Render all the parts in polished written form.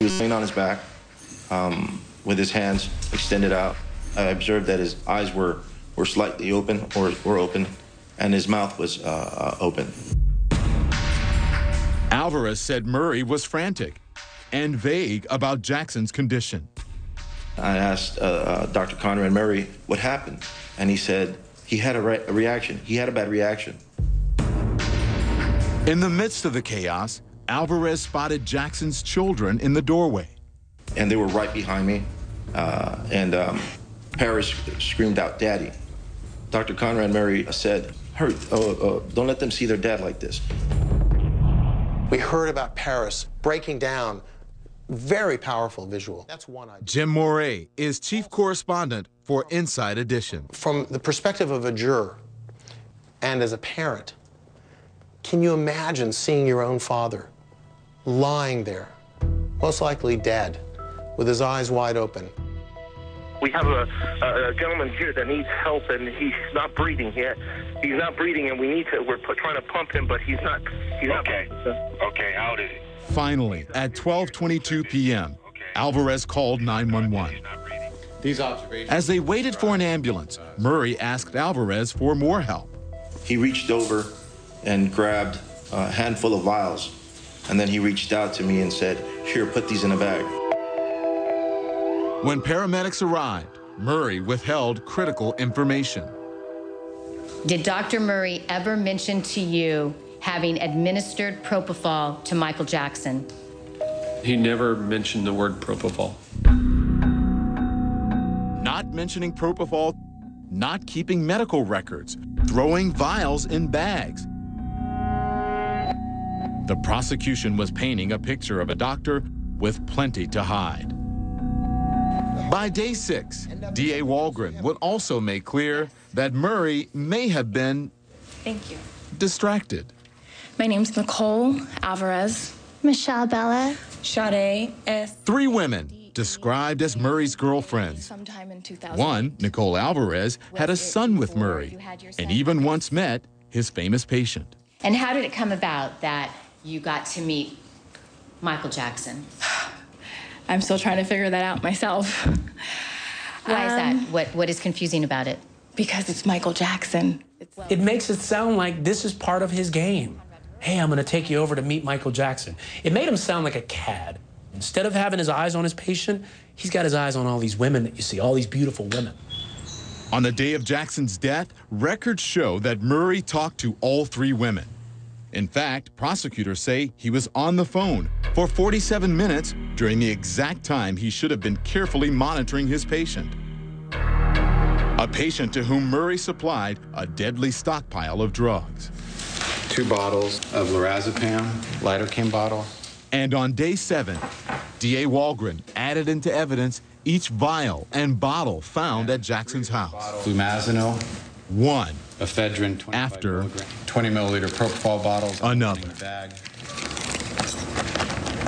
He was laying on his back with his hands extended out. I observed that his eyes were slightly open or open, and his mouth was open. Alvarez said Murray was frantic and vague about Jackson's condition. I asked Dr. Conrad Murray what happened, and he said he had a reaction. He had a bad reaction. In the midst of the chaos, Alvarez spotted Jackson's children in the doorway. And they were right behind me, and Paris screamed out, "Daddy." Dr. Conrad Murray said, "Hurry, don't let them see their dad like this." We heard about Paris breaking down. Very powerful visual. That's one idea. Jim Moret is chief correspondent for Inside Edition. From the perspective of a juror and as a parent, can you imagine seeing your own father lying there, most likely dead, with his eyes wide open? We have a gentleman here that needs help, and he's not breathing yet. He's not breathing, and we're trying to pump him, but he's not. Okay, how did he? Finally, at 12:22 p.m., Alvarez called 911. These observations. As they waited for an ambulance, Murray asked Alvarez for more help. He reached over and grabbed a handful of vials, and then he reached out to me and said, "Here, put these in a bag." When paramedics arrived, Murray withheld critical information. Did Dr. Murray ever mention to you having administered propofol to Michael Jackson? He never mentioned the word propofol. Not mentioning propofol, not keeping medical records, throwing vials in bags. The prosecution was painting a picture of a doctor with plenty to hide. By day 6, D.A. Walgren would also make clear that Murray may have been distracted. My name's Nicole Alvarez. Michelle Bella. Sade S. 3 women described as Murray's girlfriends. Sometime in 2000. One, Nicole Alvarez, had a son with Murray and even once met his famous patient. And how did it come about that you got to meet Michael Jackson? I'm still trying to figure that out myself. Why is that? What is confusing about it? Because it's Michael Jackson. It makes it sound like this is part of his game. Hey, I'm gonna take you over to meet Michael Jackson. It made him sound like a cad. Instead of having his eyes on his patient, he's got his eyes on all these women that you see, all these beautiful women. On the day of Jackson's death, records show that Murray talked to all 3 women. In fact, prosecutors say he was on the phone for 47 minutes during the exact time he should have been carefully monitoring his patient. A patient to whom Murray supplied a deadly stockpile of drugs. 2 bottles of lorazepam, lidocaine bottle. And on day 7, D.A. Walgren added into evidence each vial and bottle found at Jackson's house. Flumazenil. 1. Ephedrine. After 20 milliliter propofol bottles. Another. Bag.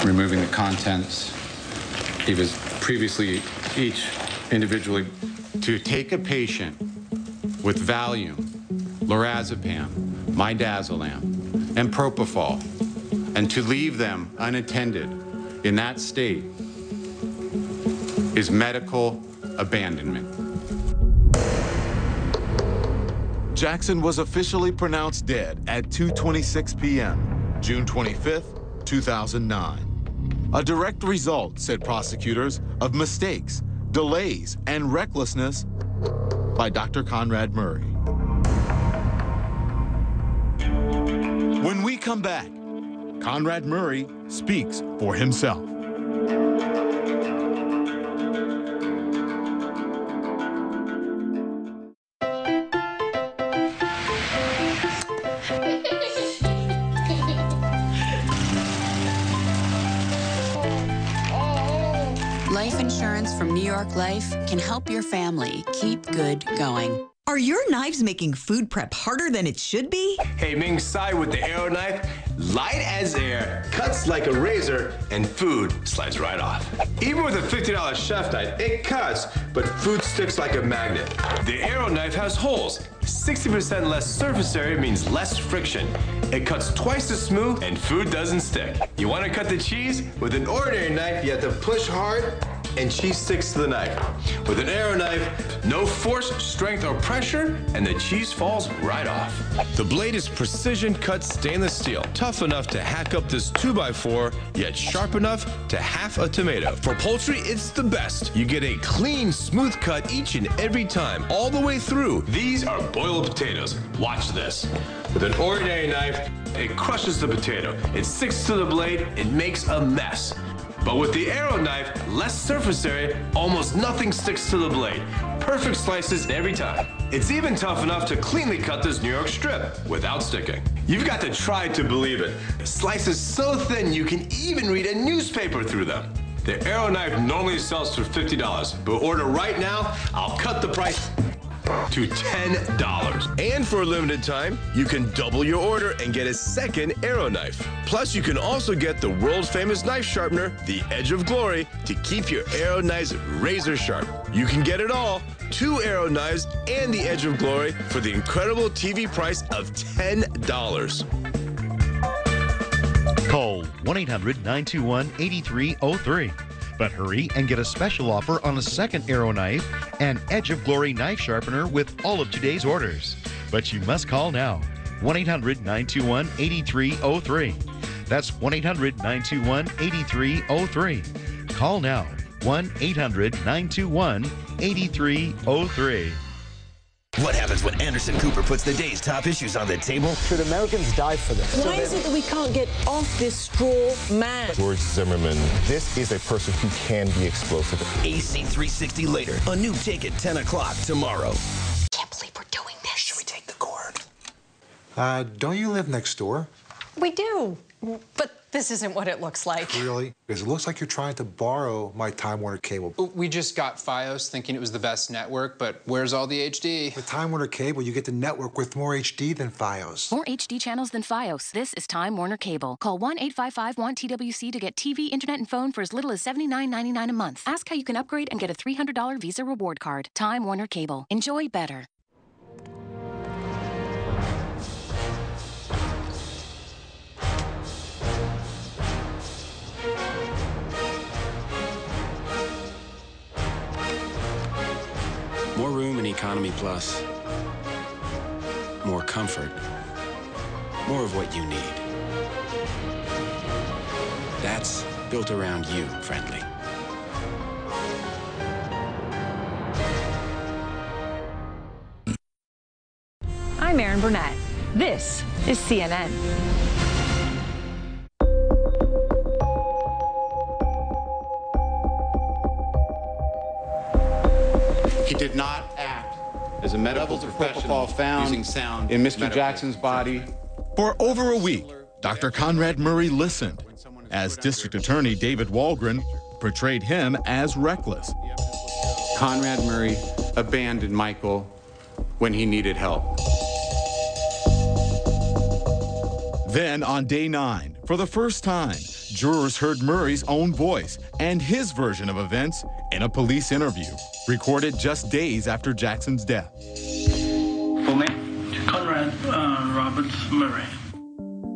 Removing the contents. He was previously each individually. To take a patient with Valium, lorazepam, midazolam, and propofol, and to leave them unattended in that state is medical abandonment. Jackson was officially pronounced dead at 2:26 p.m., June 25th, 2009. A direct result, said prosecutors, of mistakes, delays, and recklessness by Dr. Conrad Murray. When we come back, Conrad Murray speaks for himself. Life insurance from New York Life can help your family keep good going. Are your knives making food prep harder than it should be? Hey, Ming Tsai with the Aero knife, light as air, cuts like a razor, and food slides right off. Even with a $50 chef knife, it cuts, but food sticks like a magnet. The Aero knife has holes. 60% less surface area means less friction. It cuts twice as smooth, and food doesn't stick. You want to cut the cheese? With an ordinary knife, you have to push hard, and cheese sticks to the knife. With an Aero knife, no force, strength, or pressure, and the cheese falls right off. The blade is precision cut stainless steel, tough enough to hack up this 2x4, yet sharp enough to half a tomato. For poultry, it's the best. You get a clean, smooth cut each and every time, all the way through. These are boiled potatoes. Watch this. With an ordinary knife, it crushes the potato. It sticks to the blade, it makes a mess. But with the Aero knife, less surface area, almost nothing sticks to the blade. Perfect slices every time. It's even tough enough to cleanly cut this New York strip without sticking. You've got to try to believe it. The slices so thin you can even read a newspaper through them. The Aero knife normally sells for $50, but order right now, I'll cut the price to $10. And for a limited time, you can double your order and get a second Aero knife. Plus, you can also get the world famous knife sharpener, the Edge of Glory, to keep your Aero knives razor sharp. You can get it all, 2 Aero knives and the Edge of Glory, for the incredible TV price of $10. Call 1-800-921-8303. But hurry and get a special offer on a second Aero knife and Edge of Glory knife sharpener with all of today's orders. But you must call now. 1-800-921-8303. That's 1-800-921-8303. Call now. 1-800-921-8303. What happens when Anderson Cooper puts the day's top issues on the table? Should Americans die for this? Why is it that we can't get off this straw man? George Zimmerman, this is a person who can be explosive. AC 360 later. A new take at 10 o'clock tomorrow. Can't believe we're doing this. Should we take the cord? Don't you live next door? We do, but this isn't what it looks like. Really? Because it looks like you're trying to borrow my Time Warner cable. We just got Fios thinking it was the best network, but where's all the HD? With Time Warner cable, you get the network with more HD than Fios. More HD channels than Fios. This is Time Warner Cable. Call 1-855-1-TWC to get TV, internet, and phone for as little as $79.99 a month. Ask how you can upgrade and get a $300 Visa reward card. Time Warner Cable. Enjoy better. More room in Economy Plus. More comfort. More of what you need. That's built around you, friendly. I'm Erin Burnett. This is CNN. He did not act as a medical professional found using sound in Mr. Jackson's body. For over a week, Dr. Conrad Murray listened as District Attorney David Walgren portrayed him as reckless. Conrad Murray abandoned Michael when he needed help. Then on day 9, for the first time, jurors heard Murray's own voice and his version of events in a police interview, recorded just days after Jackson's death. For me, Conrad Roberts Murray.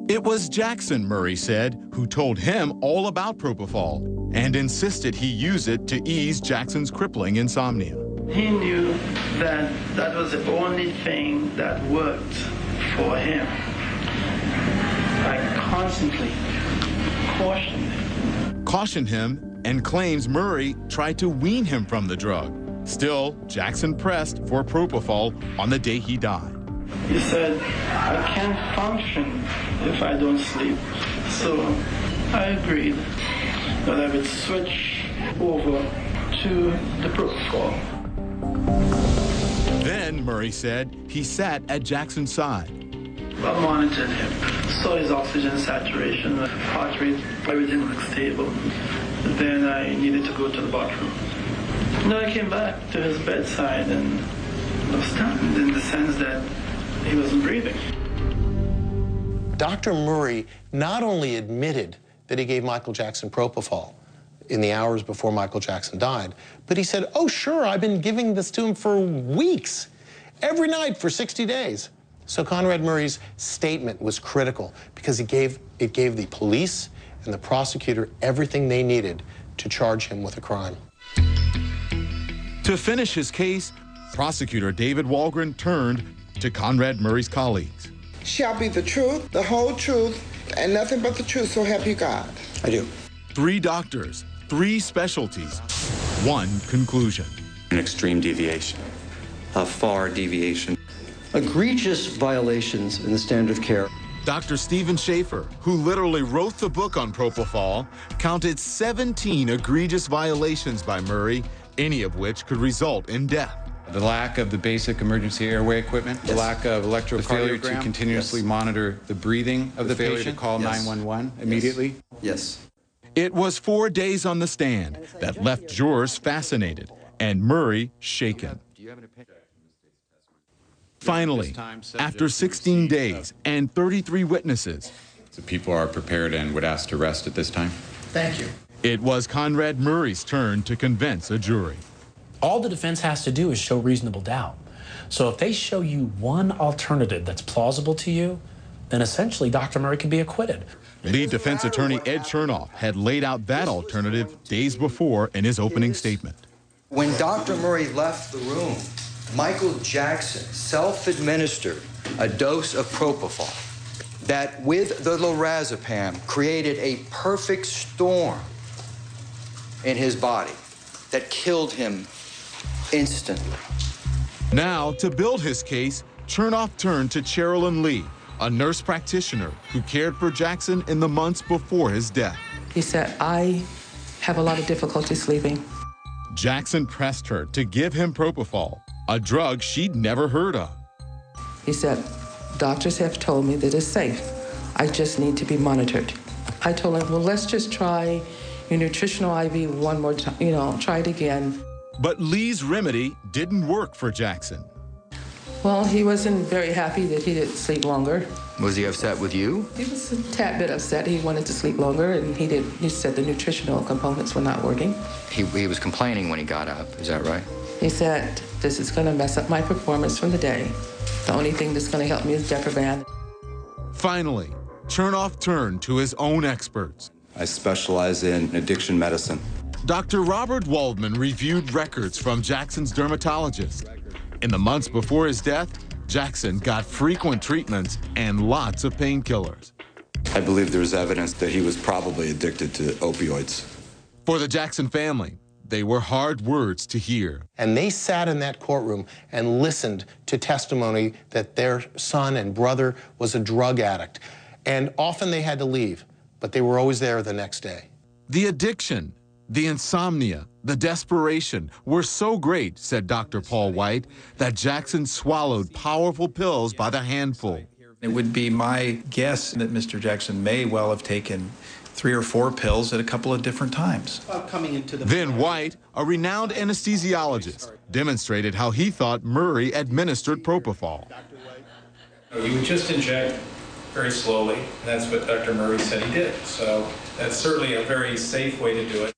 It was Jackson, Murray said, who told him all about propofol and insisted he use it to ease Jackson's crippling insomnia. He knew that that was the only thing that worked for him. I constantly cautioned him and claims Murray tried to wean him from the drug. Still, Jackson pressed for propofol on the day he died. He said, I can't function if I don't sleep. So I agreed that I would switch over to the propofol. Then, Murray said, he sat at Jackson's side. I monitored him, saw his oxygen saturation, heart rate, everything looked stable. Then I needed to go to the bathroom. Then I came back to his bedside and of stunned in the sense that he wasn't breathing. Dr. Murray not only admitted that he gave Michael Jackson propofol in the hours before Michael Jackson died, but he said, oh, sure, I've been giving this to him for weeks, every night for 60 days. So Conrad Murray's statement was critical because it gave the police and the prosecutor everything they needed to charge him with a crime. To finish his case, prosecutor David Walgren turned to Conrad Murray's colleagues. Shall be the truth, the whole truth, and nothing but the truth, so help you God. I do. 3 doctors, 3 specialties, 1 conclusion. An extreme deviation. A far deviation. Egregious violations in the standard of care. Dr. Stephen Schaefer, who literally wrote the book on propofol, counted 17 egregious violations by Murray, any of which could result in death. The lack of the basic emergency airway equipment, Yes. the lack of electrocardiogram, failure to continuously Yes. monitor the breathing of the failure patient, to call Yes. 911 immediately. Yes. It was 4 days on the stand that left jurors fascinated and Murray shaken. Finally, after 16 days and 33 witnesses, The people are prepared and would ask to rest at this time. Thank you. it was Conrad Murray's turn to convince a jury. All the defense has to do is show reasonable doubt. So if they show you one alternative that's plausible to you, then essentially Dr. Murray can be acquitted. Lead defense attorney Ed Chernoff had laid out that alternative days before in his opening statement. When Dr. Murray left the room, Michael Jackson self-administered a dose of propofol that, with the lorazepam, created a perfect storm in his body that killed him instantly. Now, to build his case, Chernoff turned to Cherilyn Lee, a nurse practitioner who cared for Jackson in the months before his death. He said, I have a lot of difficulty sleeping. Jackson pressed her to give him propofol, a drug she'd never heard of. He said, doctors have told me that it's safe. I just need to be monitored. I told him, well, let's just try your nutritional IV one more time, try it again. But Lee's remedy didn't work for Jackson. Well, he wasn't very happy that he didn't sleep longer. Was he upset with you? He was a tad bit upset. He wanted to sleep longer, and he said the nutritional components were not working. He was complaining when he got up, is that right? He said, this is going to mess up my performance from the day. The only thing that's going to help me is Decaban. Finally, Chernoff turned to his own experts. I specialize in addiction medicine. Dr. Robert Waldman reviewed records from Jackson's dermatologist. In the months before his death, Jackson got frequent treatments and lots of painkillers. I believe there's evidence that he was probably addicted to opioids. For the Jackson family, they were hard words to hear. And they sat in that courtroom and listened to testimony that their son and brother was a drug addict. And often they had to leave, but they were always there the next day. The addiction, the insomnia, the desperation were so great, said Dr. Paul White, that Jackson swallowed powerful pills by the handful. It would be my guess that Mr. Jackson may well have taken 3 or 4 pills at a couple of different times. Then White, a renowned anesthesiologist, demonstrated how he thought Murray administered propofol. You would just inject very slowly, and that's what Dr. Murray said he did. So that's certainly a very safe way to do it.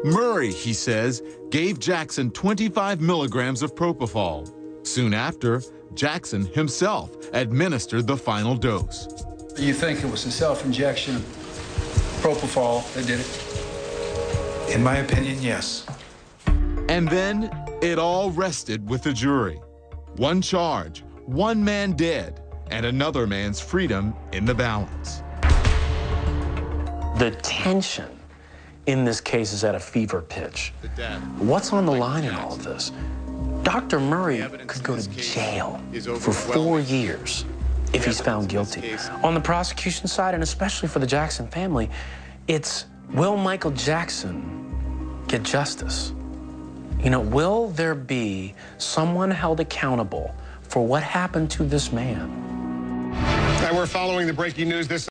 Murray, he says, gave Jackson 25 milligrams of propofol. Soon after, Jackson himself administered the final dose. You think it was a self-injection of propofol that did it? In my opinion, yes. And then it all rested with the jury. One charge, one man dead, and another man's freedom in the balance. The tension in this case is at a fever pitch. What's on the line in all of this? Dr. Murray could go to jail for 4 years if he's found guilty. On the prosecution side, and especially for the Jackson family, it's, will Michael Jackson get justice? Will there be someone held accountable for what happened to this man? And we're following the breaking news this